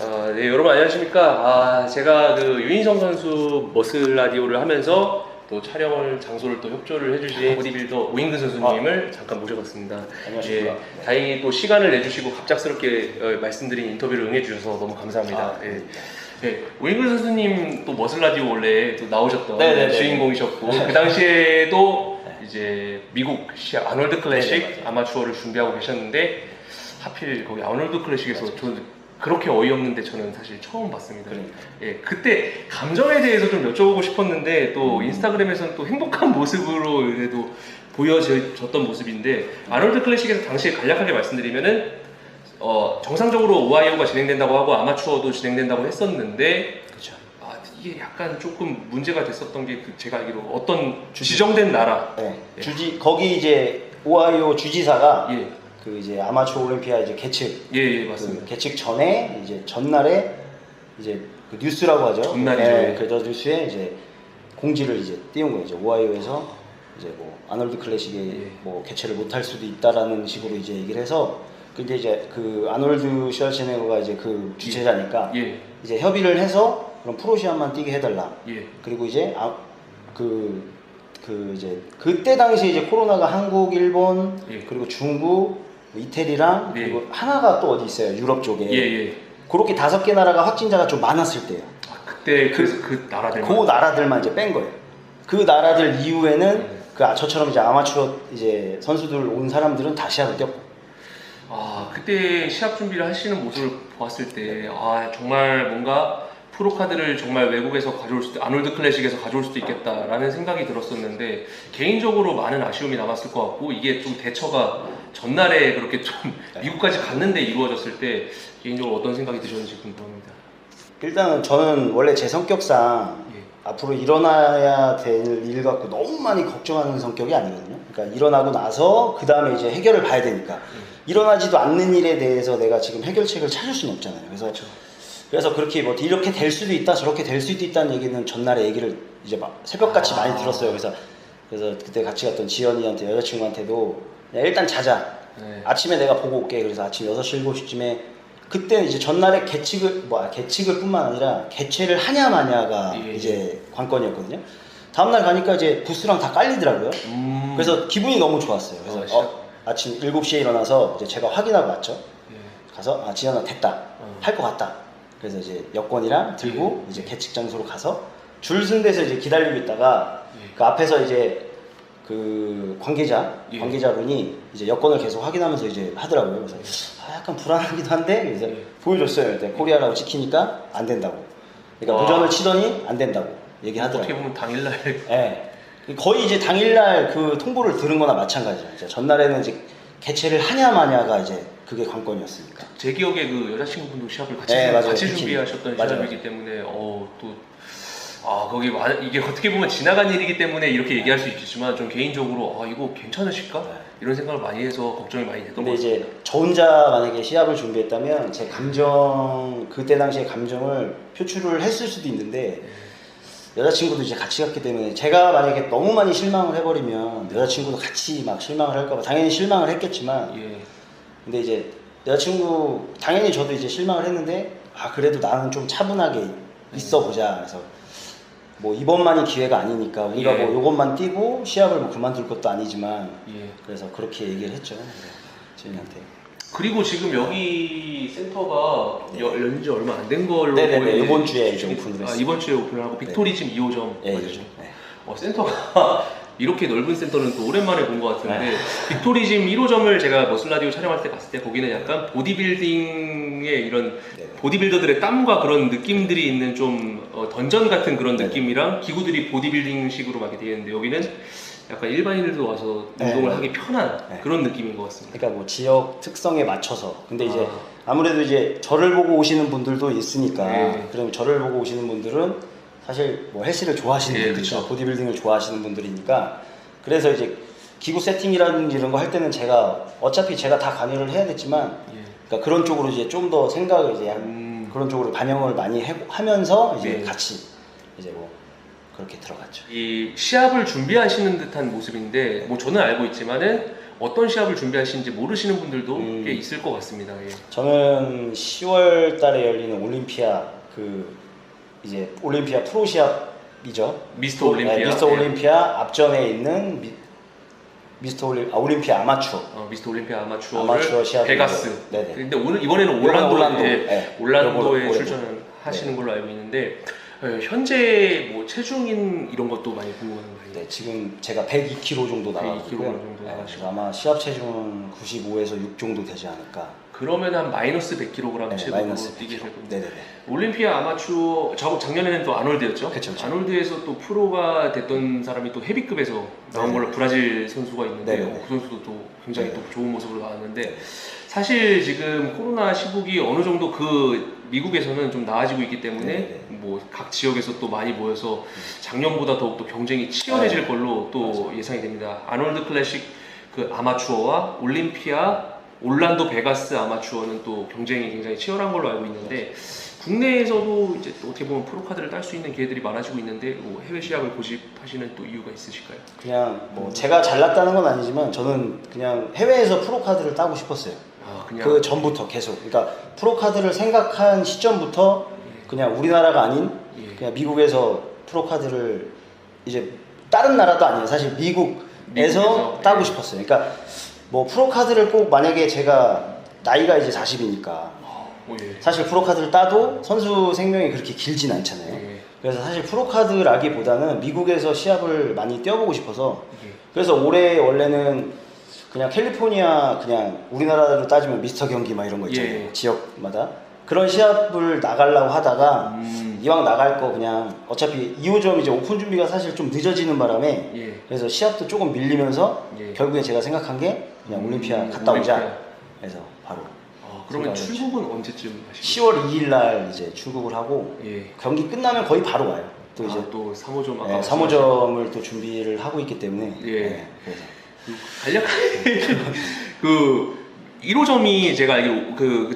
네, 여러분 안녕하십니까. 제가 그 유인성 선수 머슬 라디오를 하면서 또 촬영을 장소를 또 협조를 해주신 보디빌더 오잉근 선수님을 잠깐 모셔봤습니다. 안녕하십니까. 예, 다행히 또 시간을 내주시고 갑작스럽게 말씀드린 인터뷰를 응해주셔서 너무 감사합니다. 예. 네, 오잉근 선수님 또 머슬 라디오 원래 또 나오셨던 주인공이셨고 그 당시에도 이제 미국 아놀드 클래식 아마추어를 준비하고 계셨는데 하필 거기 아놀드 클래식에서 저는 그렇게 어이없는데 저는 사실 처음 봤습니다. 예, 그때 감정에 대해서 좀 여쭤보고 싶었는데 또 인스타그램에서는 또 행복한 모습으로 그래도 보여졌던 모습인데 아놀드 클래식에서 당시에 간략하게 말씀드리면은 정상적으로 오하이오가 진행된다고 하고 아마추어도 진행된다고 했었는데 그렇죠. 이게 약간 조금 문제가 됐었던 게 제가 알기로 어떤 지정된 나라 예. 거기 이제 오하이오 주지사가 예. 그 이제 아마추어 올림피아 이제 개측 예, 맞습니다. 그 개측 전에 이제 전날에 이제 그 뉴스라고 하죠. 전날이죠. 네, 그 뉴스에 이제 공지를 이제 띄운 거예요. 이제 오하이오에서 이제 뭐 아놀드 클래식에 뭐 개최를 못할 수도 있다라는 식으로 이제 얘기를 해서 근데 이제 그 아놀드 슈왈체네거가 이제 그 주최자니까 이제 협의를 해서 그럼 프로 시합만 뛰게 해달라. 그리고 이제 이제 그때 당시에 이제 코로나가 한국, 일본 그리고 중국, 이태리랑 그리고 하나가 또 어디 있어요. 유럽 쪽에. 그렇게 5개 나라가 확진자가 좀 많았을 때예요. 그때 그 나라들만. 그 나라들만 이제 뺀 거예요. 그 나라들 이후에는 저처럼 이제 아마추어 이제 선수들 온 사람들은 다 시합을 뛰었고. 그때 시합 준비를 하시는 모습을 보았을 때 정말 뭔가 프로카드를 정말 외국에서 가져올 수도, 아놀드 클래식에서 가져올 수도 있겠다라는 생각이 들었었는데 개인적으로 많은 아쉬움이 남았을 것 같고 이게 좀 대처가 전날에 그렇게 좀 미국까지 갔는데 이루어졌을 때 개인적으로 어떤 생각이 드셨는지 궁금합니다. 일단은 저는 원래 제 성격상 앞으로 일어나야 될 일 갖고 너무 많이 걱정하는 성격이 아니거든요. 그러니까 일어나고 나서 그 다음에 이제 해결을 봐야 되니까 일어나지도 않는 일에 대해서 내가 지금 해결책을 찾을 수는 없잖아요. 그래서 그렇게 뭐 이렇게 될 수도 있다 저렇게 될 수도 있다는 얘기는 전날에 얘기를 이제 막 새벽같이 많이 들었어요. 그래서 그때 같이 갔던 지연이한테 여자친구한테도 그냥 일단 자자. 아침에 내가 보고 올게. 그래서 아침 6시 7시쯤에 그때는 이제 전날에 개측을 뿐만 아니라 개최를 하냐 마냐가 이제 관건이었거든요. 다음날 가니까 이제 부스랑 다 깔리더라고요. 그래서 기분이 너무 좋았어요. 그래서 아침 7시에 일어나서 이제 제가 확인하고 왔죠. 가서 지연아 됐다. 할 것 같다. 그래서 이제 여권이랑 들고 이제 개측 장소로 가서 줄 쓴 데서 이제 기다리고 있다가 그 앞에서 이제 그 관계자분이 이제 여권을 계속 확인하면서 이제 하더라고요. 그래서 약간 불안하기도 한데 그래서 보여줬어요. 그때 코리아라고 찍히니까 안 된다고. 그러니까 무전을 치더니 안 된다고 얘기하더라고요. 어떻게 보면 당일날. 네. 거의 이제 당일날 그 통보를 들은 거나 마찬가지죠. 전날에는 이제 개최를 하냐 마냐가 이제 그게 관건이었으니까. 제 기억에 그 여자친구분도 시합을 같이 준비하셨던 시합이기 때문에 거기 이게 어떻게 보면 지나간 일이기 때문에 이렇게 얘기할 수 있겠지만 좀 개인적으로 이거 괜찮으실까? 이런 생각을 많이 해서 걱정이 많이 됐던 것 같아요. 근데 이제 저 혼자 만약에 시합을 준비했다면 제 그때 당시의 감정을 표출을 했을 수도 있는데 여자친구도 이제 같이 갔기 때문에 제가 만약에 너무 많이 실망을 해버리면 여자친구도 같이 막 실망을 할까봐 당연히 실망을 했겠지만 근데 이제 여자친구 당연히 저도 이제 실망을 했는데 그래도 나는 좀 차분하게 있어 보자. 그래서 뭐 이번만이 기회가 아니니까 우리가 뭐 요것만 뛰고 시합을 뭐 그만둘 것도 아니지만 그래서 그렇게 얘기를 했죠. 지은이한테. 그리고 지금 여기 센터가 열린 지 얼마 안 된 걸로 이번 주에 이제 오픈을 했어요. 이번 주에 오픈을 하고 빅토리짐 2호점 맞죠? 네. 센터가 이렇게 넓은 센터는 또 오랜만에 본 것 같은데 빅토리짐 1호점을 제가 머슬라디오 촬영할 때 갔을 때 거기는 약간 보디빌딩의 이런 보디빌더들의 땀과 그런 느낌들이 있는 좀 던전 같은 그런 느낌이랑 기구들이 보디빌딩식으로 막 되어 있는데 여기는 약간 일반인들도 와서 운동을 하기 편한 그런 느낌인 것 같습니다. 그러니까 뭐 지역 특성에 맞춰서 근데 이제 아무래도 이제 저를 보고 오시는 분들도 있으니까 그럼 저를 보고 오시는 분들은 사실 뭐 헬스를 좋아하시는 분들이죠. 보디빌딩을 좋아하시는 분들이니까 그래서 이제 기구 세팅이라든지 이런 거 할 때는 어차피 제가 다 관여를 해야겠지만 그러니까 그런 쪽으로 이제 좀 더 생각을 이제 그런 쪽으로 반영을 많이 하면서 이제 같이 이제 뭐 그렇게 들어갔죠. 이 시합을 준비하시는 듯한 모습인데 뭐 저는 알고 있지만은 어떤 시합을 준비하시는지 모르시는 분들도 꽤 있을 것 같습니다. 예. 저는 10월 달에 열리는 올림피아 이제 올림피아 프로 시합이죠. 미스터 올림피아. 네, 미스터 올림피아 앞전에 있는 올림피아 아마추어. 미스터 올림피아 아마추어를 시합 베가스. 네네. 근데 이번에는 올란도에 올란도에 출전을 하시는 걸로 알고 있는데 현재 뭐 체중인 이런 것도 많이 궁금한 거예요. 네, 지금 제가 102kg 정도 나가고요. 아마 시합 체중은 95에서 6 정도 되지 않을까. 그러면 한 마이너스 100kg 체급으로 뛰게 될 겁니다. 네네네. 올림피아 아마추어 작년에는 또 아놀드였죠. 그쵸. 아놀드에서 또 프로가 됐던 사람이 또 헤비급에서 나온 걸로 브라질 선수가 있는데 그 선수도 또 굉장히 또 좋은 모습으로 나왔는데 사실 지금 코로나 시국이 어느 정도 미국에서는 좀 나아지고 있기 때문에 뭐 각 지역에서 또 많이 모여서 작년보다 더욱더 경쟁이 치열해질 걸로 또 예상이 됩니다. 아놀드 클래식 아마추어와 올림피아 올란도 베가스 아마추어는 또 경쟁이 굉장히 치열한 걸로 알고 있는데 국내에서도 이제 또 어떻게 보면 프로카드를 딸 수 있는 기회들이 많아지고 있는데 뭐 해외 시합을 고집하시는 또 이유가 있으실까요? 그냥 뭐 제가 잘났다는 건 아니지만 저는 그냥 해외에서 프로카드를 따고 싶었어요. 그 전부터 계속. 그러니까 프로카드를 생각한 시점부터 그냥 우리나라가 아닌 그냥 미국에서 프로카드를 이제 다른 나라도 아니에요. 사실 미국에서 따고 싶었어요. 그러니까 뭐 프로카드를 꼭 만약에 제가 나이가 이제 40이니까 사실 프로카드를 따도 선수 생명이 그렇게 길진 않잖아요. 그래서 사실 프로카드라기보다는 미국에서 시합을 많이 뛰어보고 싶어서 그래서 올해 원래는 그냥 캘리포니아 그냥 우리나라로 따지면 미스터 경기 막 이런 거 있잖아요. 지역마다 그런 시합을 나가려고 하다가 이왕 나갈 거 그냥 어차피 2호점 이제 오픈 준비가 사실 좀 늦어지는 바람에 그래서 시합도 조금 밀리면서 결국에 제가 생각한 게 그냥 올림피아 갔다 오자. 그래서 바로. 그러면 출국은 언제쯤 하시죠? 10월 2일 날 이제 출국을 하고 경기 끝나면 거의 바로 와요. 또 이제 또 3호점 3호점을 또 준비를 하고 있기 때문에. 그래서 간략하게 1호점이 제가 알기로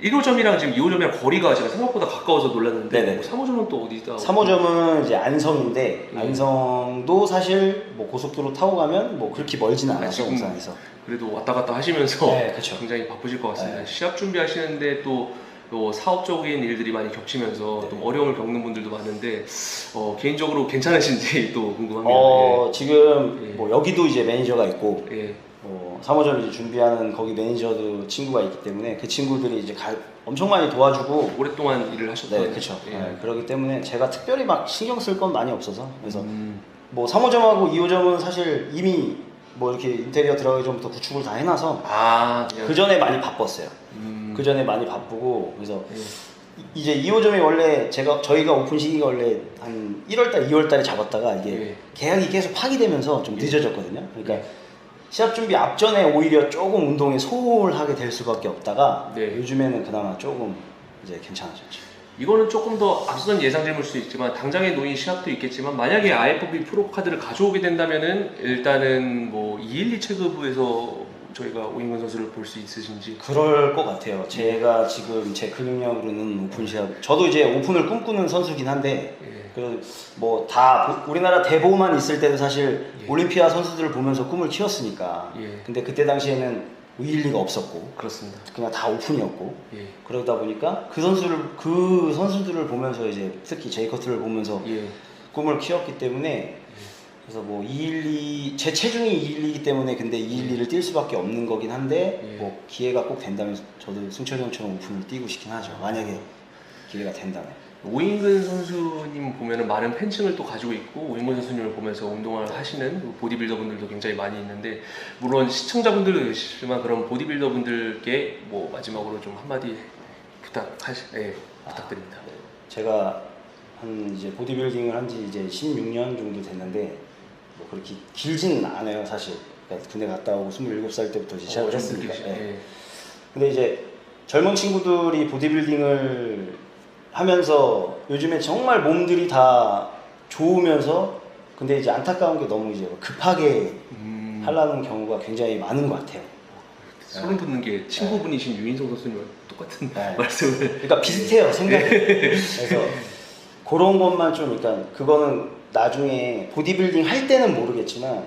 1호점이랑 지금 2호점이랑 거리가 제가 생각보다 가까워서 놀랐는데 3호점은 또 어디다? 3호점은 이제 안성인데 안성도 사실 뭐 고속도로 타고 가면 뭐 그렇게 멀지는 않아서 옥산에서 그래도 왔다 갔다 하시면서 굉장히 바쁘실 것 같습니다. 시합 준비하시는데 또 사업적인 일들이 많이 겹치면서 좀 어려움을 겪는 분들도 많은데 개인적으로 괜찮으신지 또 궁금합니다. 지금 뭐 여기도 이제 매니저가 있고 3호점 이제 준비하는 거기 매니저도 친구가 있기 때문에 그 친구들이 이제 엄청 많이 도와주고 오랫동안 일을 하셨던. 그렇죠. 그렇기 때문에 제가 특별히 막 신경 쓸 건 많이 없어서 그래서 뭐 3호점하고 2호점은 사실 이미 뭐 이렇게 인테리어 들어가기 전부터 구축을 다 해놔서 그 전에 많이 바빴어요. 그 전에 많이 바쁘고 그래서 이제 2호점이 원래 저희가 오픈 시기가 원래 한 1월달, 2월달에 잡았다가 이게 계약이 계속 파기되면서 좀 늦어졌거든요. 그러니까 시합 준비 앞전에 오히려 조금 운동에 소홀하게 될 수밖에 없다가 요즘에는 그나마 조금 이제 괜찮아졌죠. 이거는 조금 더 앞선 예상점일 수도 있지만 당장에 놓인 시합도 있겠지만 만약에 IFBB 프로카드를 가져오게 된다면은 일단은 뭐 212 체급에서 저희가 오인근 선수를 볼 수 있으신지? 그럴 것 같아요. 제가 지금 제 근육량으로는 오픈 시합 저도 이제 오픈을 꿈꾸는 선수긴 한데 뭐 다 우리나라 대보만 있을 때도 사실 올림피아 선수들을 보면서 꿈을 키웠으니까 근데 그때 당시에는 212가 없었고 그렇습니다. 그냥 다 오픈이었고 그러다 보니까 그 선수들을 보면서 이제 특히 제이커트를 보면서 꿈을 키웠기 때문에 그래서 뭐 212 제 체중이 212이기 때문에 근데 212를 뛸 수밖에 없는 거긴 한데 뭐 기회가 꼭 된다면 저도 승철이 형처럼 오픈을 뛰고 싶긴 하죠. 만약에 기회가 된다면. 오인근 선수님 보면은 많은 팬층을 또 가지고 있고 오인근 선수님을 보면서 운동을 하시는 보디빌더 분들도 굉장히 많이 있는데 물론 시청자분들도 계시지만 그런 보디빌더 분들께 뭐 마지막으로 좀 한마디 부탁드립니다. 제가 한 이제 보디빌딩을 한 지 이제 16년 정도 됐는데 뭐 그렇게 길지는 않아요 사실. 그러니까 군대 갔다 오고 27살 때부터 이제 시작을 했으니까. 근데 이제 젊은 친구들이 보디빌딩을 하면서 요즘에 정말 몸들이 다 좋으면서 근데 이제 안타까운 게 너무 이제 급하게 하려는 경우가 굉장히 많은 것 같아요. 소름 돋는 게 친구분이신 유인성 선수님과 똑같은 말씀을. 그러니까 비슷해요 생각이. 그래서 그런 것만 좀 그러니까 그거는 나중에 보디빌딩 할 때는 모르겠지만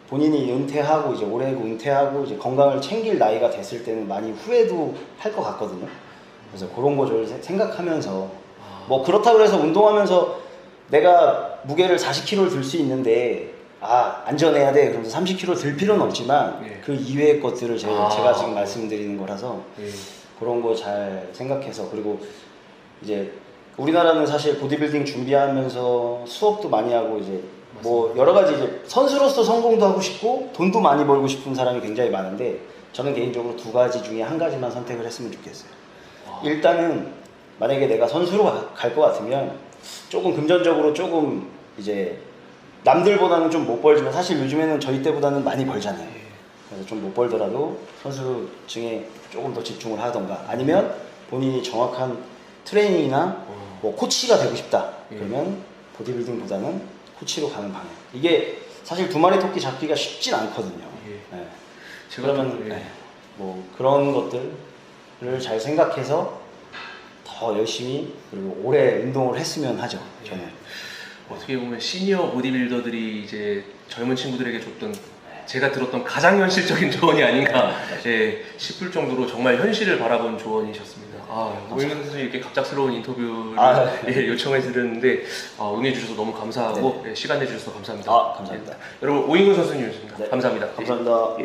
본인이 은퇴하고 이제 올해 은퇴하고 이제 건강을 챙길 나이가 됐을 때는 많이 후회도 할 것 같거든요. 그래서 그런 거 저를 생각하면서 뭐 그렇다고 해서 운동하면서 내가 무게를 40kg를 들 수 있는데 안전해야 돼 그러면서 30kg 들 필요는 없지만 예. 그 이외의 것들을 제가 지금 말씀드리는 거라서 예. 그런 거 잘 생각해서 그리고 이제 우리나라는 사실 보디빌딩 준비하면서 수업도 많이 하고 이제 뭐 여러 가지 이제 선수로서 성공도 하고 싶고 돈도 많이 벌고 싶은 사람이 굉장히 많은데 저는 개인적으로 두 가지 중에 한 가지만 선택을 했으면 좋겠어요. 일단은 만약에 내가 선수로 갈 것 같으면 조금 금전적으로 조금 이제 남들보다는 좀 못 벌지만 사실 요즘에는 저희 때보다는 많이 벌잖아요. 그래서 좀 못 벌더라도 선수층에 조금 더 집중을 하던가 아니면 본인이 정확한 트레이닝이나 뭐 코치가 되고 싶다 그러면 보디빌딩보다는 코치로 가는 방향. 이게 사실 두 마리 토끼 잡기가 쉽진 않거든요. 네. 그러면 뭐 그런 것들을 잘 생각해서 더 열심히 그리고 오래 운동을 했으면 하죠. 저는. 어떻게 보면 시니어 보디빌더들이 이제 젊은 친구들에게 줬던 제가 들었던 가장 현실적인 조언이 아닌가 싶을 정도로 정말 현실을 바라본 조언이셨습니다. 오영근 선수 이렇게 갑작스러운 인터뷰를 요청해 드렸는데 응해주셔서 너무 감사하고 시간 내주셔서 감사합니다. 감사합니다. 여러분 오영근 선수님이었습니다. 감사합니다. 감사합니다.